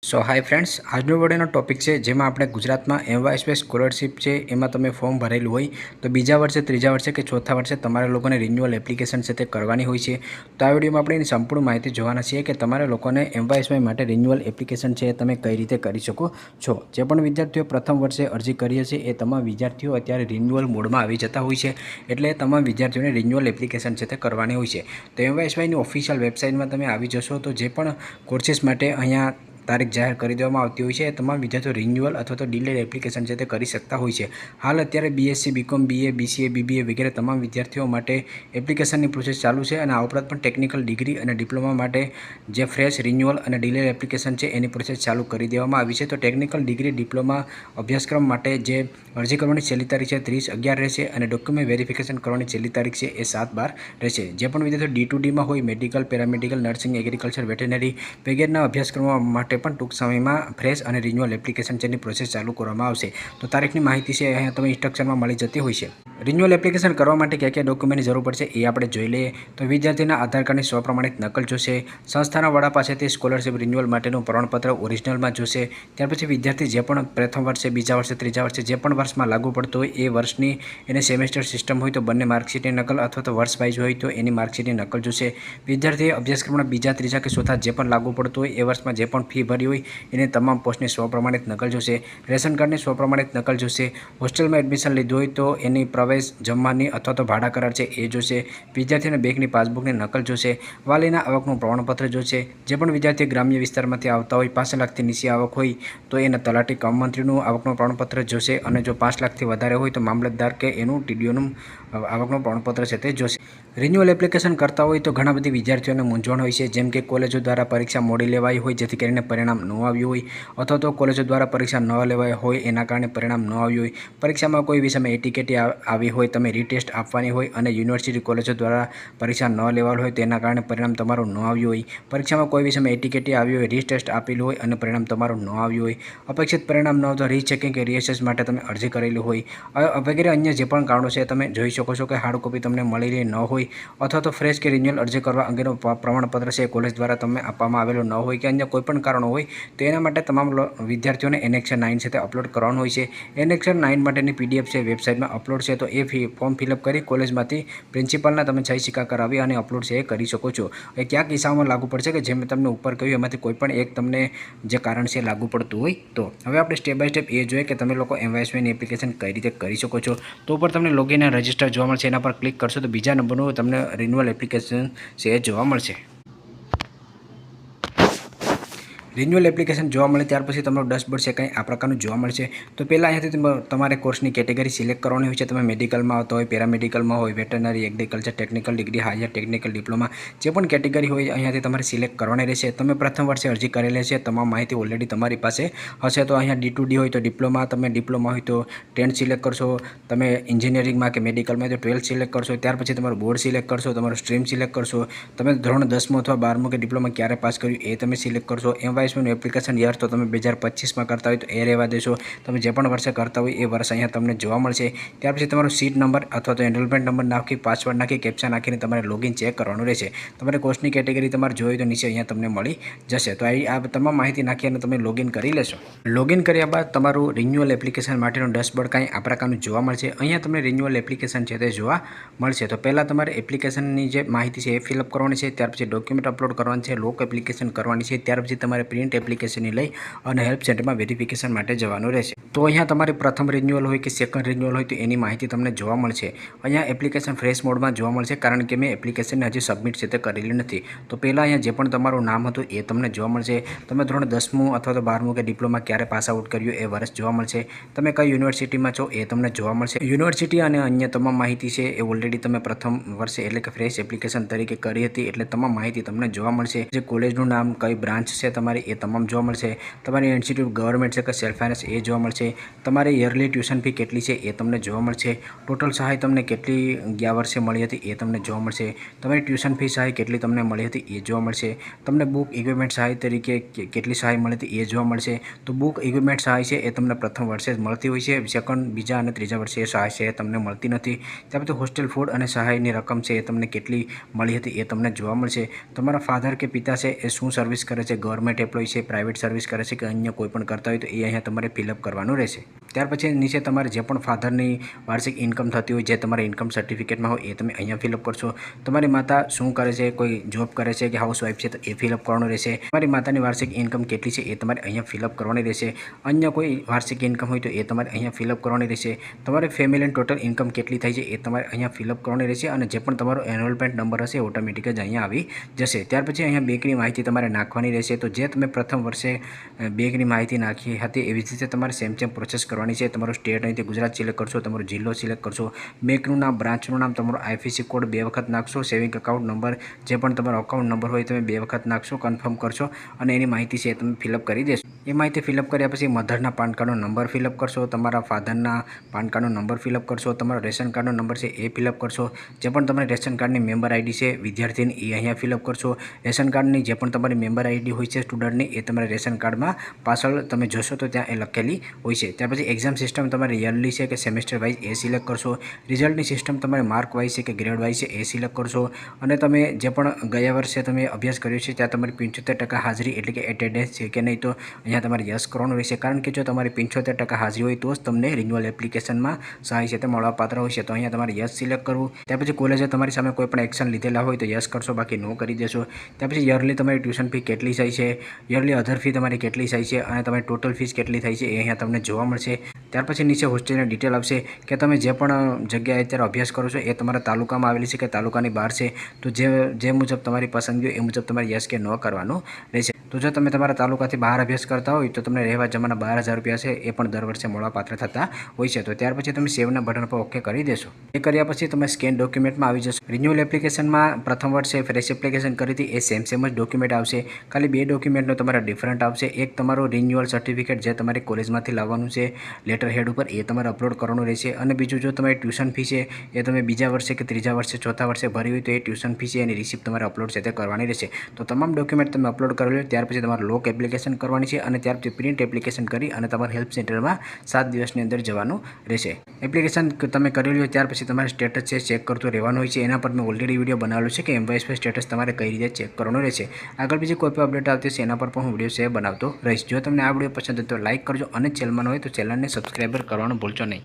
Hi friends, આજનો વિડીયોનો topic છે જેમાં આપણે ગુજરાતમાં એમવાયએસવાય સ્કોલરશિપ છે એમાં તમે ફોર્મ ભરેલું હોય તો બીજા વર્ષે, ત્રીજા વર્ષે કે ચોથા વર્ષે તમારે લોકોને રિન્યુઅલ એપ્લિકેશન છે તે કરવાની હોય છે. તો આ વિડીયોમાં આપણે એની સંપૂર્ણ માહિતી જોવાના છીએ કે તમારે લોકોને એમવાયએસવાય માટે રિન્યુઅલ એપ્લિકેશન છે તમે કઈ રીતે કરી શકો છો. જે પણ વિદ્યાર્થીઓ પ્રથમ વર્ષે અરજી કરી હશે એ તમામ વિદ્યાર્થીઓ અત્યારે રિન્યુઅલ મોડમાં આવી જતા હોય છે, એટલે તમામ વિદ્યાર્થીઓને રિન્યુઅલ એપ્લિકેશન છે તે કરવાની હોય છે. તો એમવાયએસવાયની ઓફિશિયલ વેબસાઇટમાં તમે આવી જશો તો જે પણ કોર્સીસ માટે અહીંયા તારીખ જાહેર કરી દેવામાં આવતી હોય છે એ તમામ વિદ્યાર્થીઓ રિન્યુઅલ અથવા તો ડિલેડ એપ્લિકેશન છે તે કરી શકતા હોય છે. હાલ અત્યારે BSc, BCom, BA, BCA, BBA વગેરે તમામ વિદ્યાર્થીઓ માટે એપ્લિકેશનની પ્રોસેસ ચાલુ છે અને આ ઉપરાંત પણ ટેકનિકલ ડિગ્રી અને ડિપ્લોમા માટે જે ફ્રેશ, રિન્યુઅલ અને ડિલેડ એપ્લિકેશન છે એની પ્રોસેસ ચાલુ કરી દેવામાં આવી છે. તો ટેકનિકલ ડિગ્રી, ડિપ્લોમા અભ્યાસક્રમ માટે જે અરજી કરવાની છેલ્લી તારીખ છે 30/11 રહેશે અને ડોક્યુમેન્ટ વેરિફિકેશન કરવાની છેલ્લી તારીખ છે એ 7/12 રહેશે. જે પણ વિદ્યાર્થીઓ D2Dમાં હોય, medical, paramedical, nursing, agriculture, veterinary વગેરેના અભ્યાસક્રમો માટે પણ ટૂંક સમયમાં ફ્રેશ અને રિન્યુઅલ એપ્લિકેશન છે એની પ્રોસેસ ચાલુ કરવામાં આવશે. તો તારીખની માહિતી છે અહીંયા તમે ઇન્સ્ટ્રક્શનમાં મળી જતી હોય છે. રિન્યુઅલ એપ્લિકેશન કરવા માટે કયા કયા ડોક્યુમેન્ટની જરૂર પડશે એ આપણે જોઈ લઈએ. તો વિદ્યાર્થીના આધાર કાર્ડની સ્વપ્રમાણિત નકલ જોશે, સંસ્થાના વડા પાસેથી સ્કોલરશિપ રિન્યુઅલ માટેનું પ્રમાણપત્ર ઓરિજિનલમાં જોશે. ત્યાર પછી વિદ્યાર્થી જે પણ પ્રથમ વર્ષે, બીજા વર્ષે, ત્રીજા વર્ષે જે પણ વર્ષમાં લાગુ પડતું હોય એ વર્ષની એને સેમેસ્ટર સિસ્ટમ હોય તો બંને માર્કશીટની નકલ અથવા તો વર્ષ વાઇઝ હોય તો એની માર્કશીટની નકલ જોશે. વિદ્યાર્થીએ અભ્યાસક્રમના બીજા, ત્રીજા કે ચોથા જે પણ લાગુ પડતું હોય એ વર્ષમાં જે પણ ફી ભરી હોય એની તમામ પોસ્ટની સ્વપ્રમાણિત નકલ જોશે. રેશન કાર્ડની સ્વપ્રમાણિત નકલ જોશે. હોસ્ટેલમાં એડમિશન લીધું હોય તો એની પ્રવેશ, જમવાની અથવા તો ભાડા કરાર છે એ જોશે. વિદ્યાર્થીને બેંકની પાસબુકની નકલ જોશે. વાલીના આવકનું પ્રમાણપત્ર જોશે. જે પણ વિદ્યાર્થી ગ્રામ્ય વિસ્તારમાંથી આવતા હોય, 5 લાખથી નીચી આવક હોય તો એના તલાટી કમ મંત્રીનું આવકનું પ્રમાણપત્ર જોશે અને જો 5 લાખથી વધારે હોય તો મામલતદાર કે એનું ટીડીઓનું આવકનું પ્રમાણપત્ર છે તે જોશે. રિન્યુઅલ એપ્લિકેશન કરતા હોય તો ઘણા બધી વિદ્યાર્થીઓને મૂંઝવણ હોય છે, જેમ કે કોલેજો દ્વારા પરીક્ષા મોડી લેવાઈ હોય જેથી કરીને પરિણામ ન આવ્યું હોય, અથવા તો કોલેજો દ્વારા પરીક્ષા ન લેવાઈ હોય એના કારણે પરિણામ ન આવ્યું હોય, પરીક્ષામાં કોઈ વિષયમાં એટીકેટી આવી હોય, તમે રીટેસ્ટ આપવાની હોય અને યુનિવર્સિટી કોલેજો દ્વારા પરીક્ષા ન લેવાયેલ હોય તેના કારણે પરિણામ તમારું ન આવ્યું હોય, પરીક્ષામાં કોઈ વિષયમાં એટીકેટી આવી હોય, રીટેસ્ટ આપેલું હોય અને પરિણામ તમારું ન આવ્યું હોય, અપેક્ષિત પરિણામ ન આવતા રીચેકિંગ કે રીએસેસ માટે તમે અરજી કરેલી હોય વગેરે અન્ય જે પણ કારણો છે તમે જોઈ શકો છો કે હાર્ડ કોપી તમને મળેલી ન હોય અથવા તો ફ્રેશ કે રિન્યુઅલ અરજી કરવા અંગેનું પ્રમાણપત્ર છે કોલેજ દ્વારા તમને આપવામાં આવેલું ન હોય કે અન્ય કોઈ પણ કારણો હોય તો એના માટે તમામ વિદ્યાર્થીઓને એનેક્શન 9 છે તે અપલોડ કરવાનું હોય છે. એનેક્શન 9 માટેની PDF છે વેબસાઇટમાં અપલોડ છે, તો એ ફોર્મ ફિલઅપ કરી કોલેજમાંથી પ્રિન્સિપાલના તમે સહી સિક્કા કરાવી અને અપલોડ છે એ કરી શકો છો. એ કયા કિસ્સામાં લાગુ પડશે કે જેમ તમને ઉપર કહ્યું એમાંથી કોઈ પણ એક તમને જે કારણ છે લાગુ પડતું હોય તો. હવે આપણે સ્ટેપ બાય સ્ટેપ એ જોઈએ કે તમે લોકો એમવાયએસવાયની એપ્લિકેશન કઈ રીતે કરી શકો છો. તો ઉપર તમને લોગિન અને રજિસ્ટર જોવા મળશે, એના પર ક્લિક કરશો તો બીજા નંબરનું તમને રિન્યુઅલ એપ્લિકેશન છે એ જોવા મળશે. રિન્યુઅલ એપ્લિકેશન જોવા મળે ત્યાર પછી તમારો ડેશબોર્ડ છે કંઈ આ પ્રકારનું જોવા મળશે. તો પહેલાં અહીંયાથી તમારે કોર્સની કેટેગરી સિલેક્ટ કરવાની હોય છે. તમે મેડિકલમાં આવતા હોય, પેરામેડિકલમાં હોય, veterinary, agriculture, technical degree, higher technical diploma જે પણ કેટેગરી હોય અહીંયાથી તમારે સિલેક્ટ કરવાની રહેશે. તમે પ્રથમ વર્ષે અરજી કરેલી છે, તમામ માહિતી ઓલરેડી તમારી પાસે હશે. તો અહીંયા D2D હોય તો ડિપ્લોમા, તમે ડિપ્લોમા હોય તો 10 સિલેક્ટ કરશો, તમે એન્જિનિયરિંગમાં કે મેડિકલમાં તો 12 સિલેક્ટ કરશો. ત્યાર પછી તમારું બોર્ડ સિલેક્ટ કરશો, તમારું સ્ટ્રીમ સિલેક્ટ કરશો, તમે ધોરણ 10મું અથવા 12મું કે ડિપ્લોમા ક્યારે પાસ કર્યું એ તમે સિલેક્ટ કરશો. એમવાયએસવાયનું એપ્લિકેશન યર તો તમે 2025માં કરતા હોય તો એ રહેવા દેશો. તમે જે પણ વર્ષે કરતા હોય એ વર્ષ અહીંયા તમને જોવા મળશે. ત્યાર પછી તમારો સીટ નંબર અથવા તો એનરોલમેન્ટ નંબર નાખી, પાસવર્ડ નાખી, કેપ્ચા નાખીને તમારે લોગિન ચેક કરવાનું રહેશે. તમારે કોર્સની કેટેગરી તમારે જોઈએ તો નીચે અહીંયા તમને મળી જશે. તો આ તમામ માહિતી નાખી અને તમે લોગિન કરી લેશો. લોગિન કર્યા બાદ તમારું રિન્યુઅલ એપ્લિકેશન માટેનો ડેશબોર્ડ કાંઈ આ પ્રકારનું જોવા મળશે. અહીંયા તમને રિન્યુઅલ એપ્લિકેશન છે તે જોવા મળશે. તો પહેલાં તમારે એપ્લિકેશનની જે માહિતી છે એ ફિલઅપ કરવાની છે, ત્યાર પછી ડોક્યુમેન્ટ અપલોડ કરવાનું છે, લોક એપ્લિકેશન કરવાની છે, ત્યાર પછી તમારે પ્રિન્ટ એપ્લિકેશનની લઈ અને હેલ્પ સેન્ટરમાં વેરિફિકેશન માટે જવાનું રહેશે. તો અહીંયા તમારે પ્રથમ રિન્યુઅલ હોય કે સેકન્ડ રિન્યુઅલ હોય તો એની માહિતી તમને જોવા મળશે. અહીંયા એપ્લિકેશન ફ્રેશ મોડમાં જોવા મળશે કારણ કે મેં એપ્લિકેશનને હજી સબમિટ છે તે કરેલી નથી. તો પહેલાં અહીંયા જે પણ તમારું નામ હતું એ તમને જોવા મળશે. તમે ધોરણ 10મું અથવા તો 12મું કે ડિપ્લોમા ક્યારે પાસ આઉટ કર્યું એ વર્ષ જોવા મળશે. તમે કઈ યુનિવર્સિટીમાં છો એ તમને જોવા મળશે. યુનિવર્સિટી અને અન્ય તમામ માહિતી છે એ ઓલરેડી તમે પ્રથમ વર્ષે એટલે કે ફ્રેશ એપ્લિકેશન તરીકે કરી હતી એટલે તમામ માહિતી તમને જોવા મળશે. જે કોલેજનું નામ, કઈ બ્રાન્ચ છે તમારી એ તમામ જોવા મળશે. તમારી ઇન્સ્ટિટ્યૂટ ગવર્મેન્ટ છે કે સેલ્ફ ફાઇનાન્સ એ જોવા મળશે. તમારી યરલી ટ્યુશન ફી કેટલી છે એ તમને જોવા મળશે. ટોટલ સહાય તમને કેટલી ગયા વર્ષે મળી હતી એ તમને જોવા મળશે. તમારી ટ્યુશન ફી સહાય કેટલી તમને મળી હતી એ જોવા મળશે. તમને બુક ઇક્વિપમેન્ટ સહાય તરીકે કેટલી સહાય મળી હતી એ જોવા મળશે. તો બુક ઇક્વિપમેન્ટ સહાય છે એ તમને પ્રથમ વર્ષે જ મળતી હોય છે, સેકન્ડ, બીજા અને ત્રીજા વર્ષે એ સહાય છે એ તમને મળતી નથી. ત્યાર પછી હોસ્ટેલ ફૂડ અને સહાયની રકમ છે એ તમને કેટલી મળી હતી એ તમને જોવા મળશે. તમારા ફાધર કે પિતા છે એ શું સર્વિસ કરે છે, ગવર્મેન્ટ એમ્પ્લોય છે, પ્રાઇવેટ સર્વિસ કરે છે કે અન્ય કોઈ પણ કરતા હોય તો એ અહીંયા તમારે ફિલઅપ કરવાનું રહેશે. ત્યાર પછી નીચે તમારે જે પણ ફાધરની વાર્ષિક ઇન્કમ થતી હોય, જે તમારે ઇન્કમ સર્ટિફિકેટમાં હોય એ તમે અહીંયા ફિલઅપ કરશો. તમારી માતા શું કરે છે, કોઈ જોબ કરે છે કે હાઉસવાઈફ છે તો એ ફિલઅપ કરવાનું રહેશે. તમારી માતાની વાર્ષિક ઇન્કમ કેટલી છે એ તમારે અહીંયા ફિલઅપ કરવાની રહેશે. અન્ય કોઈ વાર્ષિક ઇન્કમ હોય તો એ તમારે અહીંયા ફિલઅપ કરવાની રહેશે. તમારી ફેમિલીની ટોટલ ઇન્કમ કેટલી થાય છે એ તમારે અહીંયા ફિલઅપ કરવાની રહેશે. અને જે પણ તમારો એનરોલમેન્ટ નંબર હશે ઓટોમેટિક જ અહીંયા આવી જશે. ત્યાર પછી અહીંયા બેંકની માહિતી તમારે નાખવાની રહેશે. તો જે તમે પ્રથમ વર્ષે બેંકની માહિતી નાખી હતી એવી જ રીતે તમારે સેમ પ્રોસેસ કરવાની છે. તમારો સ્ટેટ અહીંથી ગુજરાત સિલેક્ટ કરશો, તમારો જિલ્લો સિલેક્ટ કરશો, બેંકનું નામ, બ્રાન્ચનું નામ, તમારો આઈએફએસસી કોડ 2 વખત નાખશો, સેવિંગ એકાઉન્ટ નંબર, જે પણ તમારો અકાઉન્ટ નંબર હોય તમે 2 વખત નાખશો, કન્ફર્મ કરશો અને એની માહિતી છે તમે ફિલઅપ કરી દેશો. એ માહિતી ફિલઅપ કર્યા પછી મધરના પાન કાર્ડનો નંબર ફિલઅપ કરશો, તમારા ફાધરના પાન કાર્ડનો નંબર ફિલઅપ કરશો, તમારો રેશન કાર્ડનો નંબર છે એ ફિલઅપ કરશો. જે પણ તમારી રેશન કાર્ડની મેમ્બર આઈડી છે વિદ્યાર્થીની એ અહીંયા ફિલઅપ કરશો. રેશન કાર્ડની જે પણ તમારી મેમ્બર આઈડી હોય છે સ્ટુડન્ટની એ તમારે રેશન કાર્ડમાં પાછળ તમે જોશો તો ત્યાં એ લખેલી હોય છે. ત્યાર પછી એક્ઝામ સિસ્ટમ તમારે યરલી છે કે સેમેસ્ટર વાઇઝ એ સિલેક્ટ કરશો. રિઝલ્ટની સિસ્ટમ તમારે માર્ક વાઇઝ છે કે ગ્રેડ વાઇઝ છે એ સિલેક્ટ કરશો. અને તમે જે પણ ગયા વર્ષે તમે અભ્યાસ કર્યો છે ત્યાં તમારી 75% હાજરી એટલે કે એટેન્ડન્સ છે કે નહીં તો અહીંયા તમારે યસ કરવાનું રહેશે. કારણ કે જો તમારી 75% હાજરી હોય તો જ તમને રિન્યુઅલ એપ્લિકેશનમાં સહાય છે તે મળવાપાત્ર હોય છે. તો અહીંયા તમારે યસ સિલેક્ટ કરવું. ત્યાર પછી કોલેજે તમારી સામે કોઈ પણ એક્શન લીધેલા હોય તો યસ કરશો, બાકી નો કરી દેશો. ત્યાર પછી યરલી તમારી ટ્યુશન ફી કેટલી થાય છે, યરલી અધર ફી તમારી કેટલી થાય છે અને તમારી ટોટલ ફીસ કેટલી થાય છે એ અહીંયા તમને જોવા મળશે. ત્યાર પછી નીચે હોસ્ટેલની ડિટેલ આવશે કે તમે જે પણ જગ્યાએ અત્યારે અભ્યાસ કરો છો એ તમારા તાલુકામાં આવેલી છે કે તાલુકાની બહાર છે. તો જે મુજબ તમારી પસંદગી એ મુજબ તમારે યસ કે નો કરવાનું રહેશે. તો જો તમે તમારા તાલુકાથી બહાર અભ્યાસ કરતા હોય તો તમને રહેવા જમાના 12,000 રૂપિયા છે એ પણ દર વર્ષે મળવાપાત્ર થતા હોય છે. તો ત્યાર પછી તમે સેવના બટન પર ઓકે કરી દેશો. એ કર્યા પછી તમે સ્કેન ડોક્યુમેન્ટમાં આવી જશો. રિન્યુઅલ એપ્લિકેશનમાં પ્રથમ વર્ષે ફ્રેશ એપ્લિકેશન કરી હતી એ સેમ જ ડોક્યુમેન્ટ આવશે. ખાલી 2 ડોક્યુમેન્ટનો તમારા ડિફરન્ટ આવશે. એક તમારો રિન્યુઅલ સર્ટિફિકેટ જે તમારે કોલેજમાંથી લાવવાનું છે લેટર હેડ ઉપર એ તમારે અપલોડ કરવાનું રહેશે. અને બીજું જો તમારી ટ્યુશન ફી છે એ તમે બીજા વર્ષે કે ત્રીજા વર્ષે ચોથા વર્ષે ભરી હોય તો એ ટ્યુશન ફી છે એની રિસિપ્ટ તમારે અપલોડ છે તે કરવાની રહેશે. તો તમામ ડોક્યુમેન્ટ તમે અપલોડ કરી લો. ત્યાર પછી તમારે લોક એપ્લિકેશન કરવાની છે અને ત્યાર પછી પ્રિન્ટ એપ્લિકેશન કરી અને તમારે હેલ્પ સેન્ટરમાં 7 દિવસની અંદર જવાનું રહેશે. એપ્લિકેશન તમે કરી લો ત્યાર પછી તમારે સ્ટેટસ છે ચેક કરતું રહેવાનું હોય છે. એના પર મેં ઓલરેડી વિડીયો બનાવેલો છે કે એમવાયએસવાય સ્ટેટસ તમારે કઈ રીતે ચેક કરવાનું રહેશે. આગળ બીજી કોઈ પણ અપડેટ આવતી છે એના પર પણ હું વિડીયો શેર બનાવતો રહીશ. જો તમને આ વિડીયો પસંદ હોય તો લાઇક કરજો અને ચેનલમાં હોય તો ચેનલને સબસ્ક્રાઈબર કરવાનું ભૂલશો નહીં.